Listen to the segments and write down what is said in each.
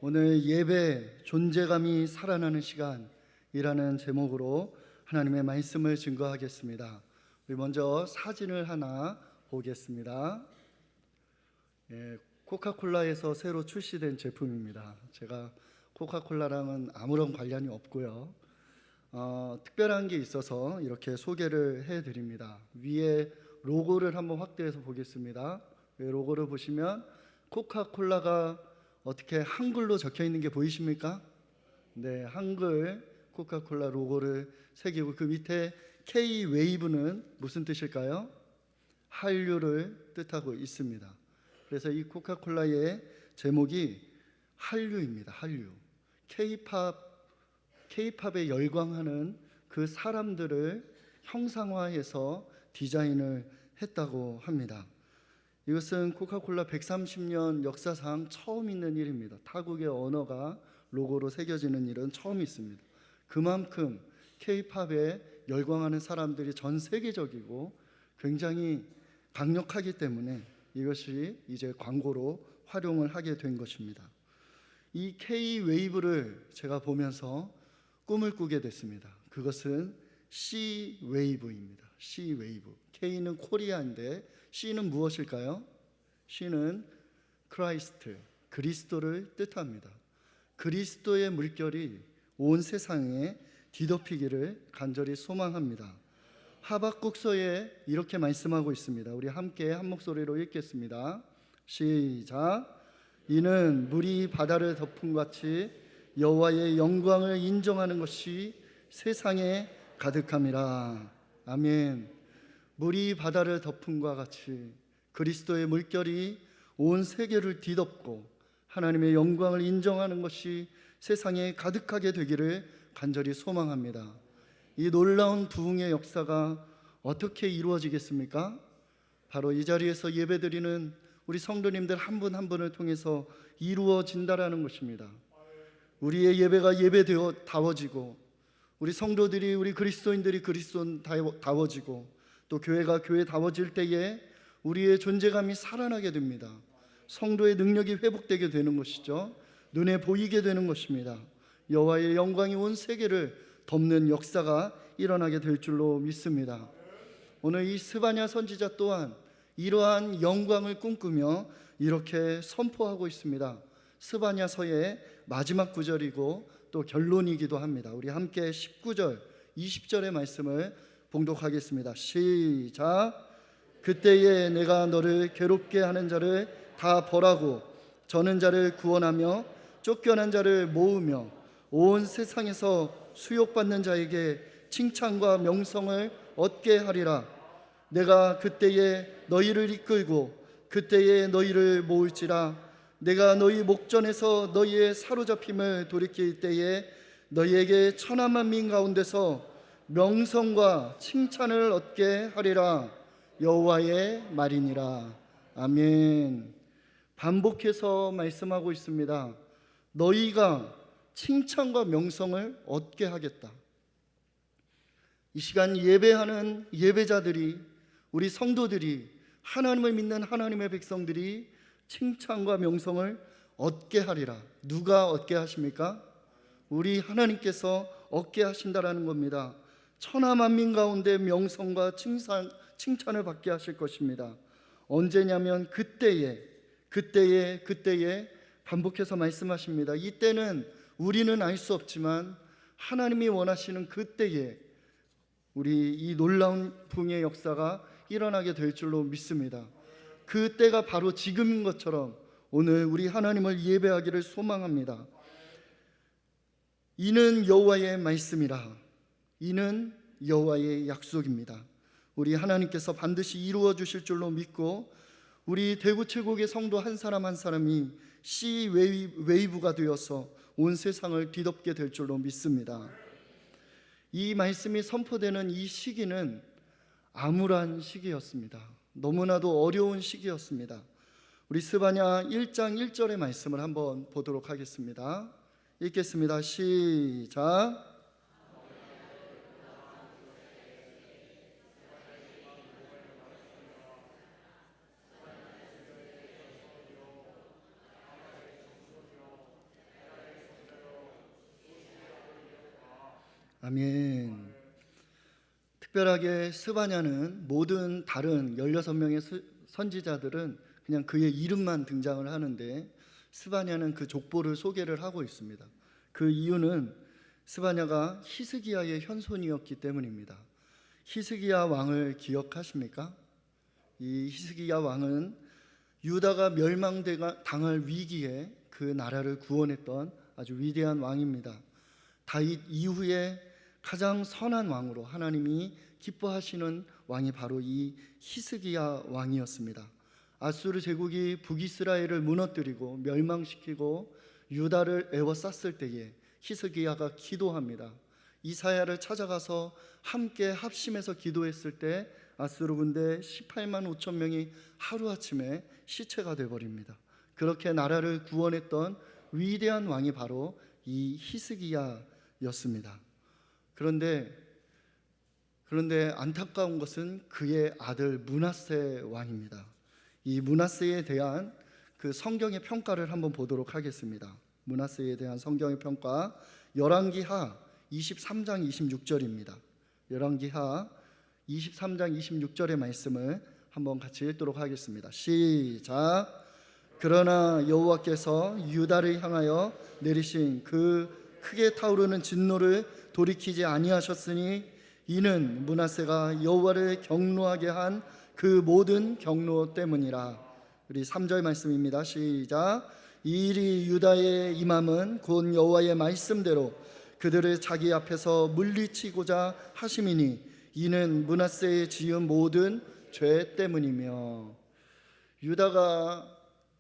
오늘 예배 존재감이 살아나는 시간이라는 제목으로 하나님의 말씀을 증거하겠습니다. 우리 먼저 사진을 하나 보겠습니다. 코카콜라에서 새로 출시된 제품입니다. 제가 코카콜라랑은 아무런 관련이 없고요. 특별한 게 있어서 이렇게 소개를 해드립니다. 위에 로고를 한번 확대해서 보겠습니다. 로고를 보시면 코카콜라가 어떻게 한글로 적혀 있는 게 보이십니까? 네, 한글 코카콜라 로고를 새기고 그 밑에 K-웨이브는 무슨 뜻일까요? 한류를 뜻하고 있습니다. 그래서 이 코카콜라의 제목이 한류입니다. 한류. K-팝에 열광하는 그 사람들을 형상화해서 디자인을 했다고 합니다. 이것은 코카콜라 130년 역사상 처음 있는 일입니다. 타국의 언어가 로고로 새겨지는 일은 처음 있습니다. 그만큼 K-팝에 열광하는 사람들이 전 세계적이고 굉장히 강력하기 때문에 이것이 이제 광고로 활용을 하게 된 것입니다. 이 K-웨이브를 제가 보면서 꿈을 꾸게 됐습니다. 그것은 C-웨이브입니다. C-웨이브. K는 코리아인데 C는 무엇일까요? C는 크라이스트, 그리스도를 뜻합니다. 그리스도의 물결이 온 세상에 뒤덮이기를 간절히 소망합니다. 하박국서에 이렇게 말씀하고 있습니다. 우리 함께 한 목소리로 읽겠습니다. 시작. 이는 물이 바다를 덮은 같이 여호와의 영광을 인정하는 것이 세상에 가득함이라. 아멘. 물이 바다를 덮음과 같이 그리스도의 물결이 온 세계를 뒤덮고 하나님의 영광을 인정하는 것이 세상에 가득하게 되기를 간절히 소망합니다. 이 놀라운 부흥의 역사가 어떻게 이루어지겠습니까? 바로 이 자리에서 예배드리는 우리 성도님들 한 분 한 분을 통해서 이루어진다라는 것입니다. 우리의 예배가 예배다워지고 우리 성도들이, 우리 그리스도인들이 그리스도다워지고 또 교회가 교회다워질 때에 우리의 존재감이 살아나게 됩니다. 성도의 능력이 회복되게 되는 것이죠. 눈에 보이게 되는 것입니다. 여호와의 영광이 온 세계를 덮는 역사가 일어나게 될 줄로 믿습니다. 오늘 이 스바냐 선지자 또한 이러한 영광을 꿈꾸며 이렇게 선포하고 있습니다. 스바냐서의 마지막 구절이고 또 결론이기도 합니다. 우리 함께 19절, 20절의 말씀을 봉독하겠습니다. 시작. 그때에 내가 너를 괴롭게 하는 자를 다 벌하고 저는 자를 구원하며 쫓겨난 자를 모으며 온 세상에서 수욕받는 자에게 칭찬과 명성을 얻게 하리라. 내가 그때에 너희를 이끌고 그때에 너희를 모을지라. 내가 너희 목전에서 너희의 사로잡힘을 돌이킬 때에 너희에게 천하만 민 가운데서 명성과 칭찬을 얻게 하리라. 여호와의 말이니라. 아멘. 반복해서 말씀하고 있습니다. 너희가 칭찬과 명성을 얻게 하겠다. 이 시간 예배하는 예배자들이, 우리 성도들이, 하나님을 믿는 하나님의 백성들이 칭찬과 명성을 얻게 하리라. 누가 얻게 하십니까? 우리 하나님께서 얻게 하신다라는 겁니다. 천하만민 가운데 명성과 칭찬을 받게 하실 것입니다. 언제냐면 그때에 반복해서 말씀하십니다. 이때는 우리는 알 수 없지만 하나님이 원하시는 그때에 우리 이 놀라운 부흥의 역사가 일어나게 될 줄로 믿습니다. 그때가 바로 지금인 것처럼 오늘 우리 하나님을 예배하기를 소망합니다. 이는 여호와의 말씀이라. 이는 여호와의 약속입니다. 우리 하나님께서 반드시 이루어 주실 줄로 믿고 우리 대구 최고의 성도 한 사람 한 사람이 C-웨이브가 되어서 온 세상을 뒤덮게 될 줄로 믿습니다. 이 말씀이 선포되는 이 시기는 암울한 시기였습니다. 너무나도 어려운 시기였습니다. 우리 스바냐 1장 1절의 말씀을 한번 보도록 하겠습니다. 읽겠습니다. 시작. 아멘. 특별하게 스바냐는 모든 다른 16명의 선지자들은 그냥 그의 이름만 등장을 하는데 스바냐는 그 족보를 소개를 하고 있습니다. 그 이유는 스바냐가 히스기야의 현손이었기 때문입니다. 히스기야 왕을 기억하십니까? 이 히스기야 왕은 유다가 멸망당할 위기에 그 나라를 구원했던 아주 위대한 왕입니다. 다윗 이후에 가장 선한 왕으로 하나님이 기뻐하시는 왕이 바로 이 히스기야 왕이었습니다. 아수르 제국이 북이스라엘을 무너뜨리고 멸망시키고 유다를 에워쌌을 때에 히스기야가 기도합니다. 이사야를 찾아가서 함께 합심해서 기도했을 때 아수르 군대 18만 5천 명이 하루아침에 시체가 되어버립니다. 그렇게 나라를 구원했던 위대한 왕이 바로 이 히스기야였습니다. 그런데 안타까운 것은 그의 아들 므낫세 왕입니다. 이 므낫세에 대한 그 성경의 평가를 한번 보도록 하겠습니다. 므낫세에 대한 성경의 평가, 열왕기하 23장 26절입니다. 열왕기하 23장 26절의 말씀을 한번 같이 읽도록 하겠습니다. 시작. 그러나 여호와께서 유다를 향하여 내리신 그 크게 타오르는 진노를 돌이키지 아니하셨으니 이는 므낫세가 여호와를 경노하게 한 그 모든 경노 때문이라. 우리 3절 말씀입니다. 시작. 이 일이 유다의 임함은 곧 여호와의 말씀대로 그들을 자기 앞에서 물리치고자 하심이니 이는 므낫세의 지은 모든 죄 때문이며. 유다가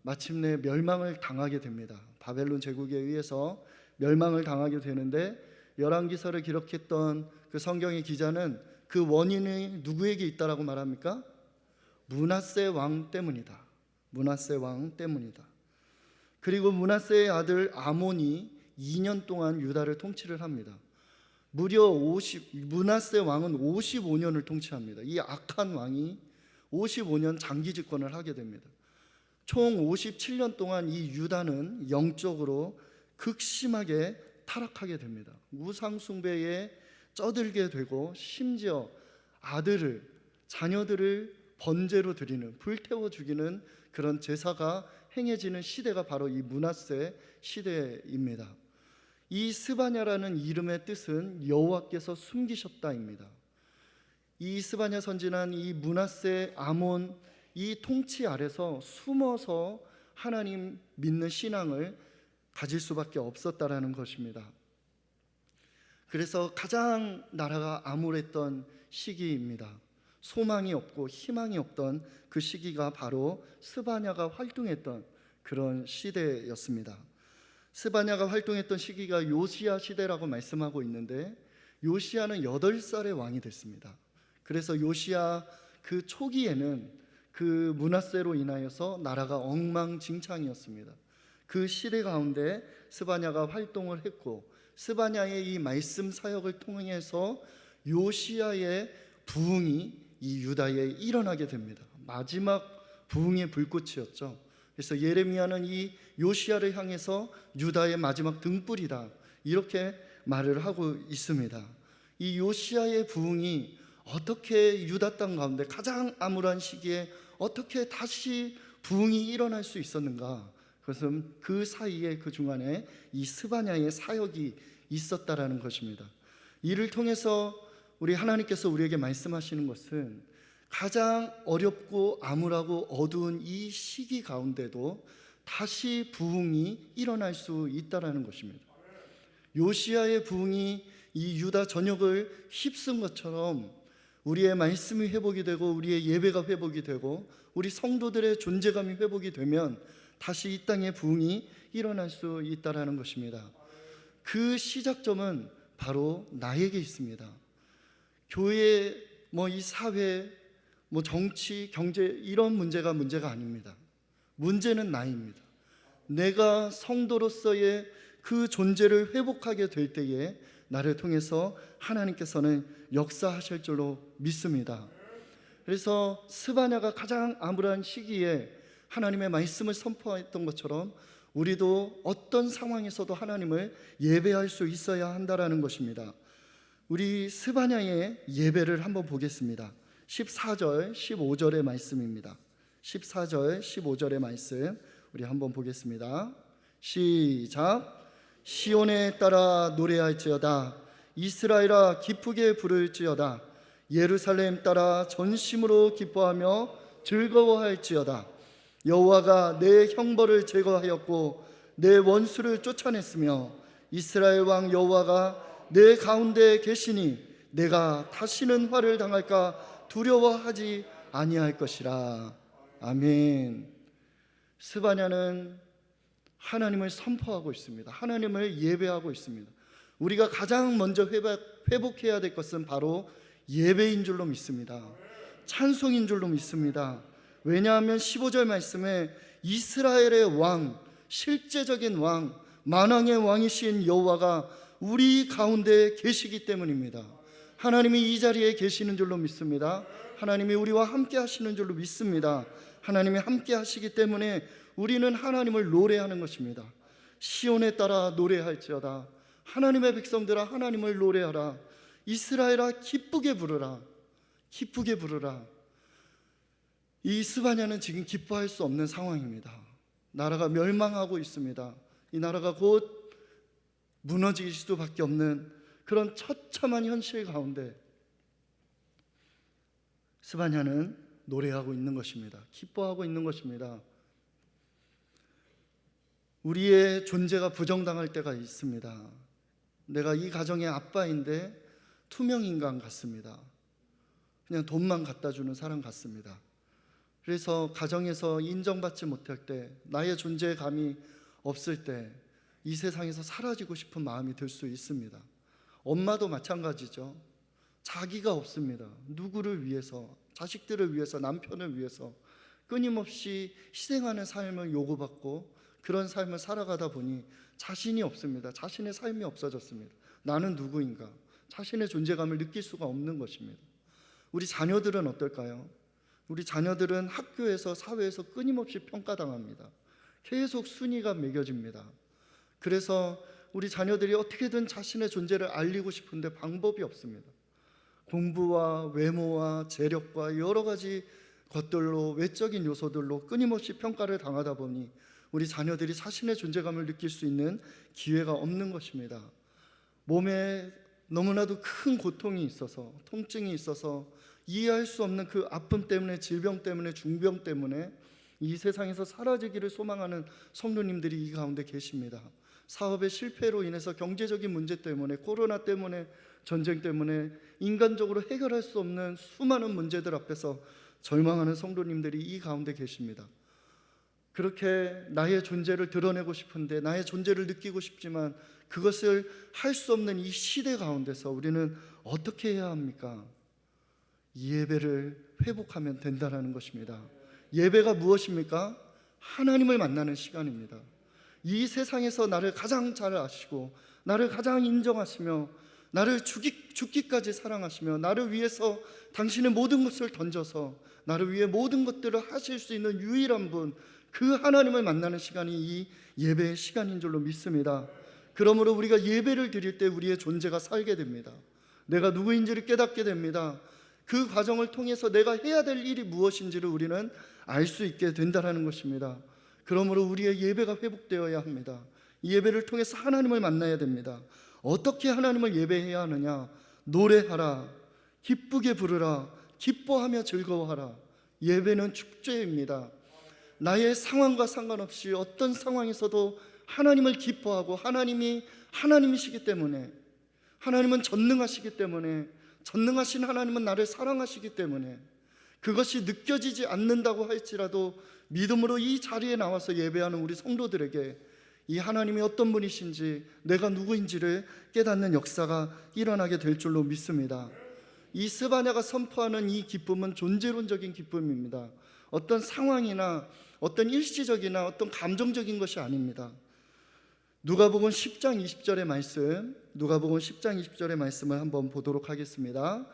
마침내 멸망을 당하게 됩니다. 바벨론 제국에 의해서 멸망을 당하게 되는데 열왕기서를 기록했던 그 성경의 기자는 그 원인이 누구에게 있다라고 말합니까? 므낫세 왕 때문이다. 므낫세 왕 때문이다. 그리고 므낫세의 아들 아몬이 2년 동안 유다를 통치를 합니다. 무려 므낫세 왕은 55년을 통치합니다. 이 악한 왕이 55년 장기 집권을 하게 됩니다. 총 57년 동안 이 유다는 영적으로 극심하게 타락하게 됩니다. 우상 숭배에 쩌들게 되고 심지어 자녀들을 번제로 드리는, 불태워 죽이는 그런 제사가 행해지는 시대가 바로 이 므낫세 시대입니다. 이 스바냐라는 이름의 뜻은 여호와께서 숨기셨다입니다. 이 스바냐 선지는 이 므낫세 아몬 이 통치 아래서 숨어서 하나님 믿는 신앙을 가질 수밖에 없었다라는 것입니다. 그래서 가장 나라가 암울했던 시기입니다. 소망이 없고 희망이 없던 그 시기가 바로 스바냐가 활동했던 그런 시대였습니다. 스바냐가 활동했던 시기가 요시야 시대라고 말씀하고 있는데 요시야는 8살의 왕이 됐습니다. 그래서 요시야 그 초기에는 그 므낫세로 인하여서 나라가 엉망진창이었습니다. 그 시대 가운데 스바냐가 활동을 했고 스바냐의 이 말씀 사역을 통해서 요시야의 부흥이 이 유다에 일어나게 됩니다. 마지막 부흥의 불꽃이었죠. 그래서 예레미야는 이 요시야를 향해서 유다의 마지막 등불이다 이렇게 말을 하고 있습니다. 이 요시야의 부흥이 어떻게 유다 땅 가운데 가장 암울한 시기에 어떻게 다시 부흥이 일어날 수 있었는가? 그것은 그 사이에 그 중간에 이 스바냐의 사역이 있었다라는 것입니다. 이를 통해서 우리 하나님께서 우리에게 말씀하시는 것은 가장 어렵고 암울하고 어두운 이 시기 가운데도 다시 부흥이 일어날 수 있다라는 것입니다. 요시야의 부흥이 이 유다 전역을 휩쓴 것처럼 우리의 말씀이 회복이 되고 우리의 예배가 회복이 되고 우리 성도들의 존재감이 회복이 되면 다시 이 땅에 부흥이 일어날 수 있다라는 것입니다. 그 시작점은 바로 나에게 있습니다. 교회, 이 사회, 정치, 경제 이런 문제가 아닙니다. 문제는 나입니다. 내가 성도로서의 그 존재를 회복하게 될 때에 나를 통해서 하나님께서는 역사하실 줄로 믿습니다. 그래서 스바냐가 가장 암울한 시기에 하나님의 말씀을 선포했던 것처럼 우리도 어떤 상황에서도 하나님을 예배할 수 있어야 한다라는 것입니다. 우리 스바냐의 예배를 한번 보겠습니다. 14절, 15절의 말씀입니다. 14절, 15절의 말씀 우리 한번 보겠습니다. 시작. 시온에 따라 노래할지어다. 이스라엘아 기쁘게 부를지어다. 예루살렘 따라 전심으로 기뻐하며 즐거워할지어다. 여호와가 내 형벌을 제거하였고 내 원수를 쫓아냈으며 이스라엘 왕 여호와가 내 가운데 계시니 내가 다시는 화를 당할까 두려워하지 아니할 것이라. 아멘. 스바냐는 하나님을 선포하고 있습니다. 하나님을 예배하고 있습니다. 우리가 가장 먼저 회복해야 될 것은 바로 예배인 줄로 믿습니다. 찬송인 줄로 믿습니다. 왜냐하면 15절 말씀에 이스라엘의 왕, 실제적인 왕, 만왕의 왕이신 여호와가 우리 가운데 계시기 때문입니다. 하나님이 이 자리에 계시는 줄로 믿습니다. 하나님이 우리와 함께 하시는 줄로 믿습니다. 하나님이 함께 하시기 때문에 우리는 하나님을 노래하는 것입니다. 시온에 따라 노래할지어다. 하나님의 백성들아 하나님을 노래하라. 이스라엘아 기쁘게 부르라. 기쁘게 부르라. 이 스바냐는 지금 기뻐할 수 없는 상황입니다. 나라가 멸망하고 있습니다. 이 나라가 곧 무너질 수밖에 없는 그런 처참한 현실 가운데 스바냐는 노래하고 있는 것입니다. 기뻐하고 있는 것입니다. 우리의 존재가 부정당할 때가 있습니다. 내가 이 가정의 아빠인데 투명인간 같습니다. 그냥 돈만 갖다 주는 사람 같습니다. 그래서 가정에서 인정받지 못할 때, 나의 존재감이 없을 때 이 세상에서 사라지고 싶은 마음이 들 수 있습니다. 엄마도 마찬가지죠. 자기가 없습니다. 누구를 위해서, 자식들을 위해서, 남편을 위해서 끊임없이 희생하는 삶을 요구받고 그런 삶을 살아가다 보니 자신이 없습니다. 자신의 삶이 없어졌습니다. 나는 누구인가? 자신의 존재감을 느낄 수가 없는 것입니다. 우리 자녀들은 어떨까요? 우리 자녀들은 학교에서, 사회에서 끊임없이 평가당합니다. 계속 순위가 매겨집니다. 그래서 우리 자녀들이 어떻게든 자신의 존재를 알리고 싶은데 방법이 없습니다. 공부와 외모와 재력과 여러 가지 것들로, 외적인 요소들로 끊임없이 평가를 당하다 보니 우리 자녀들이 자신의 존재감을 느낄 수 있는 기회가 없는 것입니다. 몸에 너무나도 큰 고통이 있어서, 통증이 있어서 이해할 수 없는 그 아픔 때문에, 질병 때문에, 중병 때문에 이 세상에서 사라지기를 소망하는 성도님들이 이 가운데 계십니다. 사업의 실패로 인해서, 경제적인 문제 때문에, 코로나 때문에, 전쟁 때문에 인간적으로 해결할 수 없는 수많은 문제들 앞에서 절망하는 성도님들이 이 가운데 계십니다. 그렇게 나의 존재를 드러내고 싶은데, 나의 존재를 느끼고 싶지만 그것을 할 수 없는 이 시대 가운데서 우리는 어떻게 해야 합니까? 예배를 회복하면 된다는 것입니다. 예배가 무엇입니까? 하나님을 만나는 시간입니다. 이 세상에서 나를 가장 잘 아시고, 나를 가장 인정하시며, 나를 죽기까지 사랑하시며, 나를 위해서 당신의 모든 것을 던져서 나를 위해 모든 것들을 하실 수 있는 유일한 분, 그 하나님을 만나는 시간이 이 예배의 시간인 줄로 믿습니다. 그러므로 우리가 예배를 드릴 때 우리의 존재가 살게 됩니다. 내가 누구인지를 깨닫게 됩니다. 그 과정을 통해서 내가 해야 될 일이 무엇인지를 우리는 알 수 있게 된다는 것입니다. 그러므로 우리의 예배가 회복되어야 합니다. 이 예배를 통해서 하나님을 만나야 됩니다. 어떻게 하나님을 예배해야 하느냐? 노래하라, 기쁘게 부르라, 기뻐하며 즐거워하라. 예배는 축제입니다. 나의 상황과 상관없이 어떤 상황에서도 하나님을 기뻐하고, 하나님이 하나님이시기 때문에, 하나님은 전능하시기 때문에, 전능하신 하나님은 나를 사랑하시기 때문에 그것이 느껴지지 않는다고 할지라도 믿음으로 이 자리에 나와서 예배하는 우리 성도들에게 이 하나님이 어떤 분이신지, 내가 누구인지를 깨닫는 역사가 일어나게 될 줄로 믿습니다. 이 스바냐가 선포하는 이 기쁨은 존재론적인 기쁨입니다. 어떤 상황이나 어떤 일시적이나 어떤 감정적인 것이 아닙니다. 누가복음 10장 20절의 말씀, 누가복음 10장 20절의 말씀을 한번 보도록 하겠습니다.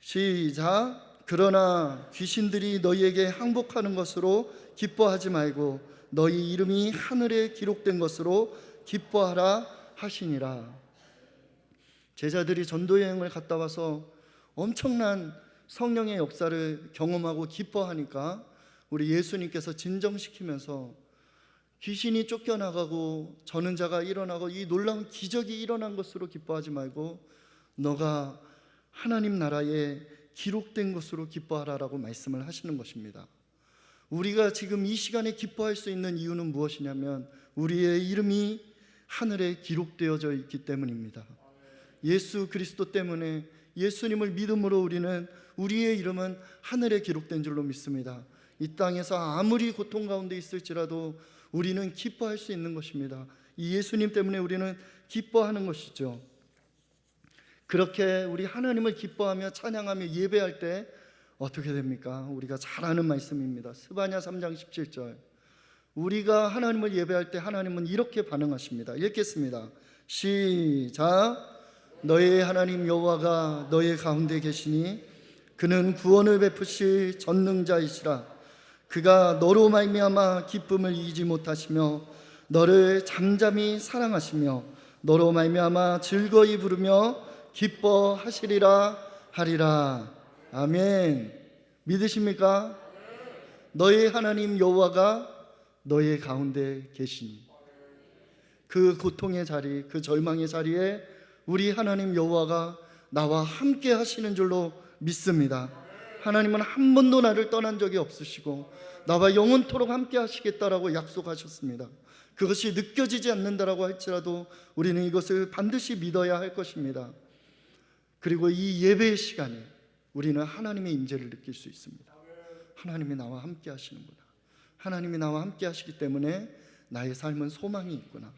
시작. 그러나 귀신들이 너희에게 항복하는 것으로 기뻐하지 말고 너희 이름이 하늘에 기록된 것으로 기뻐하라 하시니라. 제자들이 전도 여행을 갔다 와서 엄청난 성령의 역사를 경험하고 기뻐하니까 우리 예수님께서 진정시키면서 귀신이 쫓겨나가고 저는 자가 일어나고 이 놀라운 기적이 일어난 것으로 기뻐하지 말고 너가 하나님 나라에 기록된 것으로 기뻐하라라고 말씀을 하시는 것입니다. 우리가 지금 이 시간에 기뻐할 수 있는 이유는 무엇이냐면 우리의 이름이 하늘에 기록되어져 있기 때문입니다. 예수 그리스도 때문에, 예수님을 믿음으로 우리는, 우리의 이름은 하늘에 기록된 줄로 믿습니다. 이 땅에서 아무리 고통 가운데 있을지라도 우리는 기뻐할 수 있는 것입니다. 이 예수님 때문에 우리는 기뻐하는 것이죠. 그렇게 우리 하나님을 기뻐하며 찬양하며 예배할 때 어떻게 됩니까? 우리가 잘 아는 말씀입니다. 스바냐 3장 17절. 우리가 하나님을 예배할 때 하나님은 이렇게 반응하십니다. 읽겠습니다. 시작. 너의 하나님 여호와가 너의 가운데 계시니 그는 구원을 베푸실 전능자이시라. 그가 너로 말미암아 기쁨을 이기지 못하시며 너를 잠잠히 사랑하시며 너로 말미암아 즐거이 부르며 기뻐하시리라 하리라. 아멘. 믿으십니까? 너의 하나님 여호와가 너의 가운데 계시니, 그 고통의 자리, 그 절망의 자리에 우리 하나님 여호와가 나와 함께 하시는 줄로 믿습니다. 하나님은 한 번도 나를 떠난 적이 없으시고 나와 영원토록 함께 하시겠다라고 약속하셨습니다. 그것이 느껴지지 않는다라고 할지라도 우리는 이것을 반드시 믿어야 할 것입니다. 그리고 이 예배의 시간에 우리는 하나님의 임재를 느낄 수 있습니다. 하나님이 나와 함께 하시는구나. 하나님이 나와 함께 하시기 때문에 나의 삶은 소망이 있구나.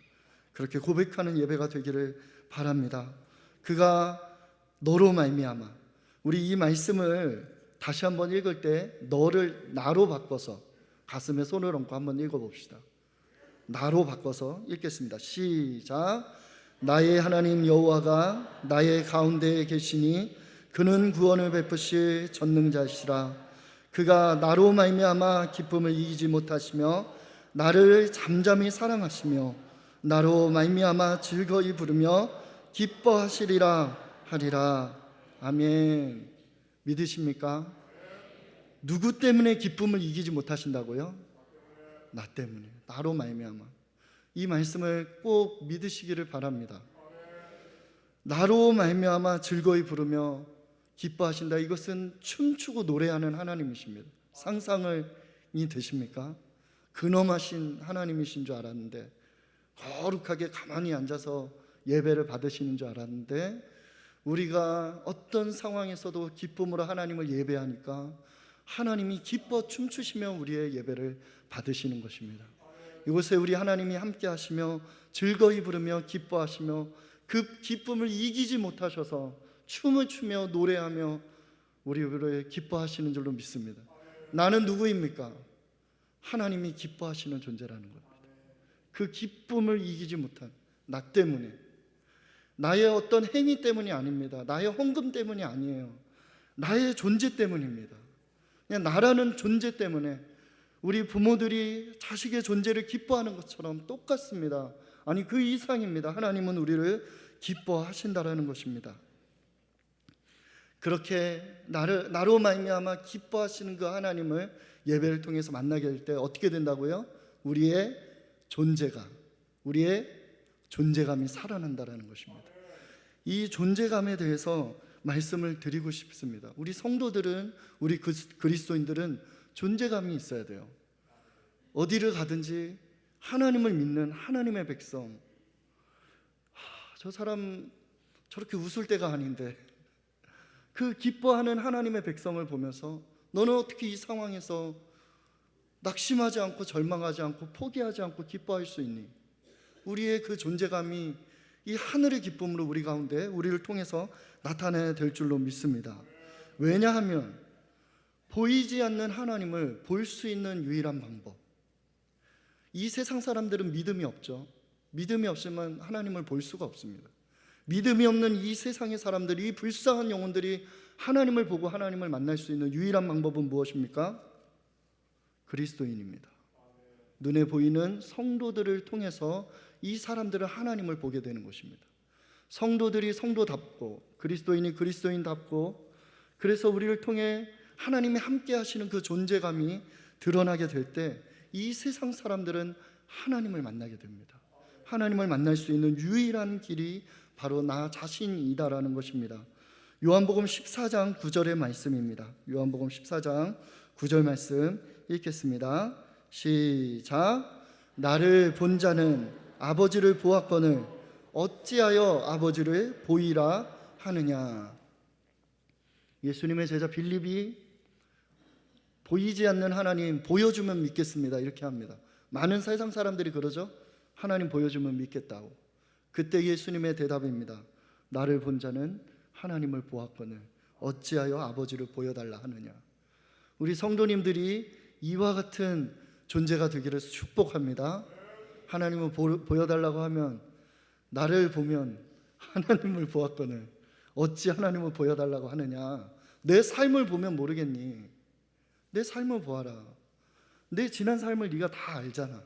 그렇게 고백하는 예배가 되기를 바랍니다. 그가 너로 말미암아, 우리 이 말씀을 다시 한번 읽을 때 너를 나로 바꿔서 가슴에 손을 얹고 한번 읽어봅시다. 나로 바꿔서 읽겠습니다. 시작. 나의 하나님 여호와가 나의 가운데에 계시니 그는 구원을 베푸실 전능자시라. 그가 나로 말미암아 기쁨을 이기지 못하시며 나를 잠잠히 사랑하시며 나로 말미암아 즐거이 부르며 기뻐하시리라 하리라. 아멘. 믿으십니까? 누구 때문에 기쁨을 이기지 못하신다고요? 나 때문에, 나로 말미암아. 이 말씀을 꼭 믿으시기를 바랍니다. 나로 말미암아 즐거이 부르며 기뻐하신다. 이것은 춤추고 노래하는 하나님이십니다. 상상이 되십니까? 근엄하신 하나님이신 줄 알았는데, 거룩하게 가만히 앉아서 예배를 받으시는 줄 알았는데, 우리가 어떤 상황에서도 기쁨으로 하나님을 예배하니까 하나님이 기뻐 춤추시며 우리의 예배를 받으시는 것입니다. 이곳에 우리 하나님이 함께 하시며 즐거이 부르며 기뻐하시며 그 기쁨을 이기지 못하셔서 춤을 추며 노래하며 우리를 기뻐하시는 줄로 믿습니다. 나는 누구입니까? 하나님이 기뻐하시는 존재라는 겁니다. 그 기쁨을 이기지 못한 나 때문에, 나의 어떤 행위 때문이 아닙니다. 나의 헌금 때문이 아니에요. 나의 존재 때문입니다. 그냥 나라는 존재 때문에 우리 부모들이 자식의 존재를 기뻐하는 것처럼 똑같습니다. 아니 그 이상입니다. 하나님은 우리를 기뻐하신다라는 것입니다. 그렇게 나로 말미암아 기뻐하시는 그 하나님을 예배를 통해서 만나게 될 때 어떻게 된다고요? 우리의 존재감이 살아난다라는 것입니다. 이 존재감에 대해서 말씀을 드리고 싶습니다. 우리 성도들은, 우리 그리스도인들은 존재감이 있어야 돼요. 어디를 가든지 하나님을 믿는 하나님의 백성, 저 사람 저렇게 웃을 때가 아닌데, 그 기뻐하는 하나님의 백성을 보면서 너는 어떻게 이 상황에서 낙심하지 않고 절망하지 않고 포기하지 않고 기뻐할 수 있니? 우리의 그 존재감이 이 하늘의 기쁨으로 우리 가운데, 우리를 통해서 나타나야 될 줄로 믿습니다. 왜냐하면 보이지 않는 하나님을 볼 수 있는 유일한 방법, 이 세상 사람들은 믿음이 없죠. 믿음이 없으면 하나님을 볼 수가 없습니다. 믿음이 없는 이 세상의 사람들이, 이 불쌍한 영혼들이 하나님을 보고 하나님을 만날 수 있는 유일한 방법은 무엇입니까? 그리스도인입니다. 눈에 보이는 성도들을 통해서 이 사람들은 하나님을 보게 되는 것입니다. 성도들이 성도답고 그리스도인이 그리스도인답고, 그래서 우리를 통해 하나님이 함께 하시는 그 존재감이 드러나게 될 때 이 세상 사람들은 하나님을 만나게 됩니다. 하나님을 만날 수 있는 유일한 길이 바로 나 자신이다라는 것입니다. 요한복음 14장 9절의 말씀입니다. 요한복음 14장 9절 말씀 읽겠습니다. 시작. 나를 본 자는 아버지를 보았거늘 어찌하여 아버지를 보이라 하느냐. 예수님의 제자 빌립이 보이지 않는 하나님 보여주면 믿겠습니다 이렇게 합니다. 많은 세상 사람들이 그러죠. 하나님 보여주면 믿겠다고. 그때 예수님의 대답입니다. 나를 본 자는 하나님을 보았거늘 어찌하여 아버지를 보여달라 하느냐. 우리 성도님들이 이와 같은 존재가 되기를 축복합니다. 하나님을 보여달라고 하면, 나를 보면 하나님을 보았거늘 어찌 하나님을 보여달라고 하느냐. 내 삶을 보면 모르겠니? 내 삶을 보아라. 내 지난 삶을 네가 다 알잖아.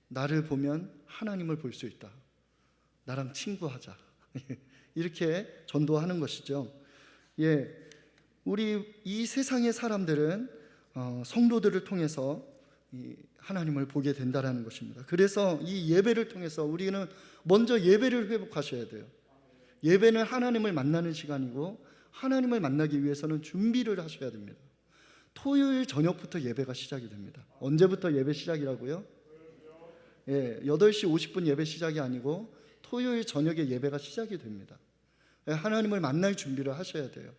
나를 보면 하나님을 볼 수 있다. 나랑 친구하자. 이렇게 전도하는 것이죠. 예, 우리 이 세상의 사람들은 성도들을 통해서 하나님을 보게 된다라는 것입니다. 그래서 이 예배를 통해서 우리는 먼저 예배를 회복하셔야 돼요. 예배는 하나님을 만나는 시간이고, 하나님을 만나기 위해서는 준비를 하셔야 됩니다. 토요일 저녁부터 예배가 시작이 됩니다. 언제부터 예배 시작이라고요? 예, 8시 50분 예배 시작이 아니고 토요일 저녁에 예배가 시작이 됩니다. 예, 하나님을 만날 준비를 하셔야 돼요.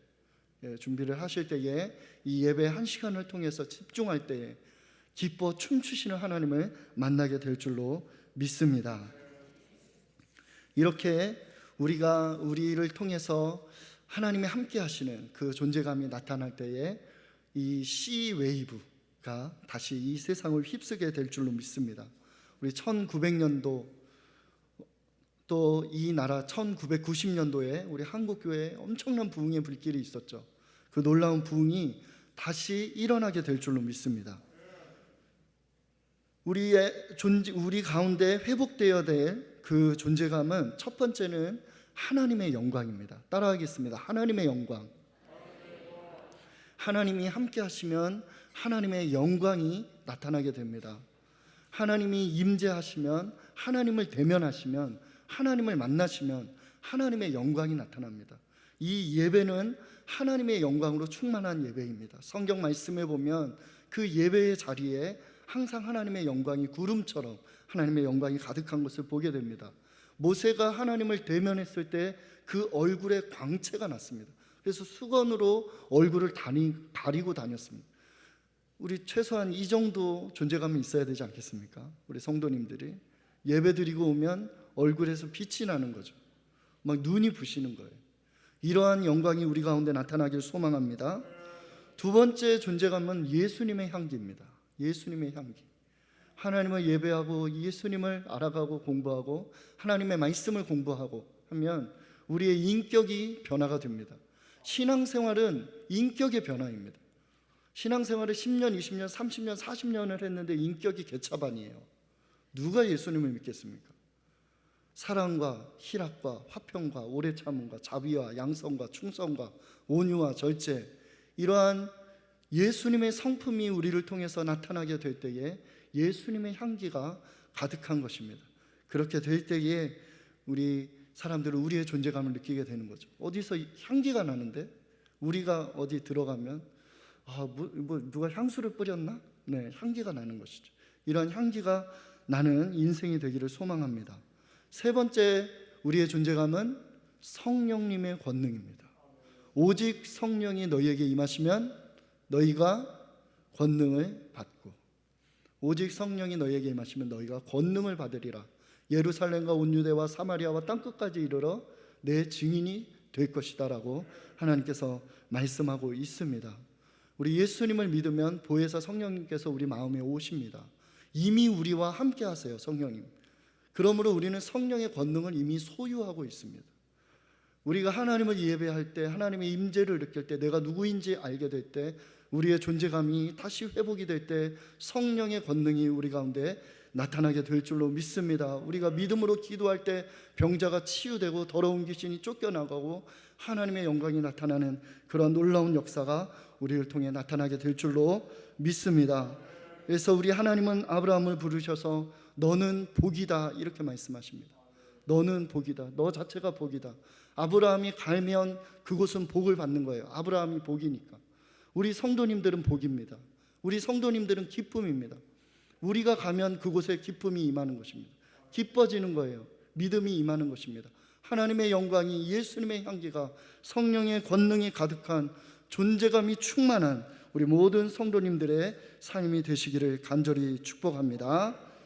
예, 준비를 하실 때에 이 예배 1시간을 통해서 집중할 때에 기뻐 춤추시는 하나님을 만나게 될 줄로 믿습니다. 이렇게 우리를 통해서 하나님이 함께 하시는 그 존재감이 나타날 때에 이 C웨이브가 다시 이 세상을 휩쓰게 될 줄로 믿습니다. 우리 1900년도 또 이 나라 1990년도에 우리 한국교회에 엄청난 부흥의 불길이 있었죠. 그 놀라운 부흥이 다시 일어나게 될 줄로 믿습니다. 우리 가운데 회복되어야 될 그 존재감은 첫 번째는 하나님의 영광입니다. 따라하겠습니다. 하나님의 영광. 하나님이 함께 하시면 하나님의 영광이 나타나게 됩니다. 하나님이 임재하시면, 하나님을 대면하시면, 하나님을 만나시면 하나님의 영광이 나타납니다. 이 예배는 하나님의 영광으로 충만한 예배입니다. 성경 말씀에 보면 그 예배의 자리에 항상 하나님의 영광이 구름처럼 하나님의 영광이 가득한 것을 보게 됩니다. 모세가 하나님을 대면했을 때 그 얼굴에 광채가 났습니다. 그래서 수건으로 얼굴을 가리고 다녔습니다. 우리 최소한 이 정도 존재감이 있어야 되지 않겠습니까? 우리 성도님들이 예배 드리고 오면 얼굴에서 빛이 나는 거죠. 막 눈이 부시는 거예요. 이러한 영광이 우리 가운데 나타나길 소망합니다. 두 번째 존재감은 예수님의 향기입니다. 예수님의 향기. 하나님을 예배하고 예수님을 알아가고 공부하고 하나님의 말씀을 공부하고 하면 우리의 인격이 변화가 됩니다. 신앙생활은 인격의 변화입니다. 신앙생활을 10년, 20년, 30년, 40년을 했는데 인격이 개차반이에요. 누가 예수님을 믿겠습니까? 사랑과 희락과 화평과 오래 참음과 자비와 양성과 충성과 온유와 절제, 이러한 예수님의 성품이 우리를 통해서 나타나게 될 때에 예수님의 향기가 가득한 것입니다. 그렇게 될 때에 우리 사람들은 우리의 존재감을 느끼게 되는 거죠. 어디서 향기가 나는데 우리가 어디 들어가면 누가 향수를 뿌렸나? 네, 향기가 나는 것이죠. 이런 향기가 나는 인생이 되기를 소망합니다. 세 번째 우리의 존재감은 성령님의 권능입니다. 오직 성령이 너희에게 임하시면 너희가 권능을 받고, 오직 성령이 너희에게 임하시면 너희가 권능을 받으리라. 예루살렘과 온 유대와 사마리아와 땅끝까지 이르러 내 증인이 될 것이다 라고 하나님께서 말씀하고 있습니다. 우리 예수님을 믿으면 보혜사 성령님께서 우리 마음에 오십니다. 이미 우리와 함께 하세요, 성령님. 그러므로 우리는 성령의 권능을 이미 소유하고 있습니다. 우리가 하나님을 예배할 때, 하나님의 임재를 느낄 때, 내가 누구인지 알게 될 때, 우리의 존재감이 다시 회복이 될 때 성령의 권능이 우리 가운데 나타나게 될 줄로 믿습니다. 우리가 믿음으로 기도할 때 병자가 치유되고 더러운 귀신이 쫓겨나가고 하나님의 영광이 나타나는 그런 놀라운 역사가 우리를 통해 나타나게 될 줄로 믿습니다. 그래서 우리 하나님은 아브라함을 부르셔서 너는 복이다 이렇게 말씀하십니다. 너는 복이다. 너 자체가 복이다. 아브라함이 가면 그곳은 복을 받는 거예요. 아브라함이 복이니까. 우리 성도님들은 복입니다. 우리 성도님들은 기쁨입니다. 우리가 가면 그곳에 기쁨이 임하는 것입니다. 기뻐지는 거예요. 믿음이 임하는 것입니다. 하나님의 영광이, 예수님의 향기가, 성령의 권능이 가득한, 존재감이 충만한 우리 모든 성도님들의 삶이 되시기를 간절히 축복합니다.